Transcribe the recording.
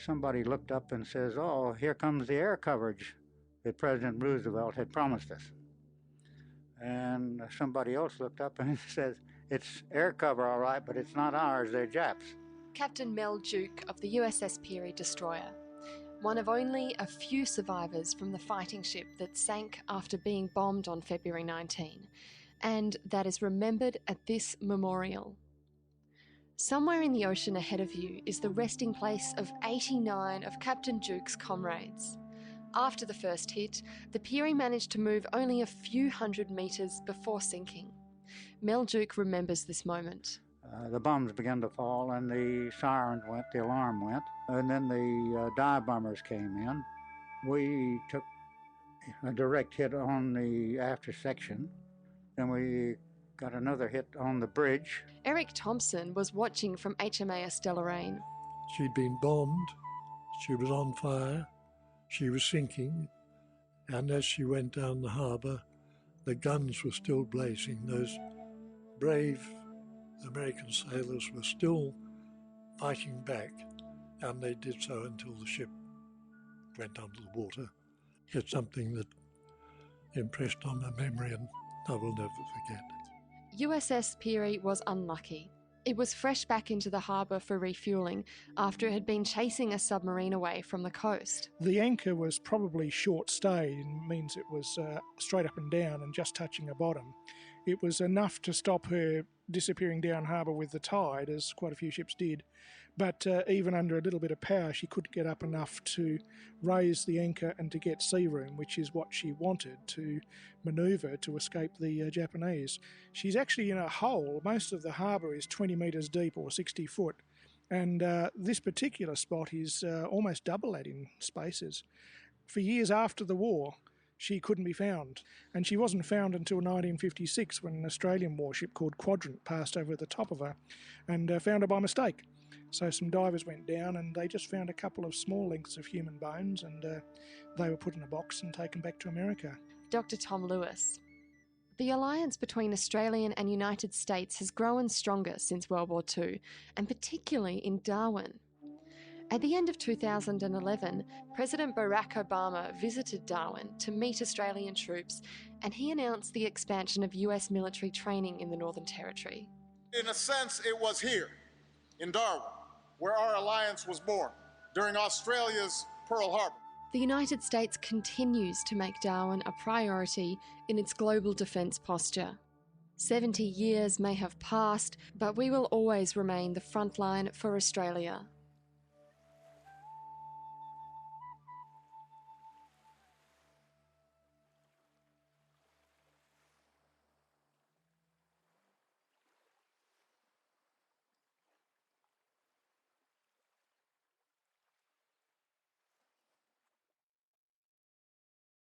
somebody looked up and says, "Oh, here comes the air coverage that President Roosevelt had promised us." And somebody else looked up and says, "It's air cover, all right, but it's not ours, they're Japs." Captain Mel Duke of the USS Peary destroyer, one of only a few survivors from the fighting ship that sank after being bombed on February 19, and that is remembered at this memorial. Somewhere in the ocean ahead of you is the resting place of 89 of Captain Duke's comrades. After the first hit, the Peary managed to move only a few hundred metres before sinking. Mel Duke remembers this moment. The bombs began to fall and the sirens went, the alarm went, and then the dive bombers came in. We took a direct hit on the after section, then we got another hit on the bridge. Eric Thompson was watching from HMAS Deloraine. She'd been bombed, she was on fire, she was sinking, and as she went down the harbour, the guns were still blazing. Those brave American sailors were still fighting back, and they did so until the ship went under the water. It's something that impressed on my memory and I will never forget. USS Peary was unlucky. It was fresh back into the harbour for refuelling after it had been chasing a submarine away from the coast. The anchor was probably short-stayed, and means it was straight up and down and just touching a bottom. It was enough to stop her disappearing down harbour with the tide, as quite a few ships did. But even under a little bit of power, she couldn't get up enough to raise the anchor and to get sea room, which is what she wanted to manoeuvre to escape the Japanese. She's actually in a hole. Most of the harbour is 20 metres deep or 60 foot. And this particular spot is almost double that in spaces. For years after the war, she couldn't be found. And she wasn't found until 1956 when an Australian warship called Quadrant passed over the top of her and found her by mistake. So some divers went down and they just found a couple of small lengths of human bones, and they were put in a box and taken back to America. Dr. Tom Lewis. The alliance between Australian and United States has grown stronger since World War II, and particularly in Darwin. At the end of 2011, President Barack Obama visited Darwin to meet Australian troops, and he announced the expansion of US military training in the Northern Territory. In a sense, it was here, in Darwin, where our alliance was born, during Australia's Pearl Harbor. The United States continues to make Darwin a priority in its global defence posture. 70 years may have passed, but we will always remain the front line for Australia.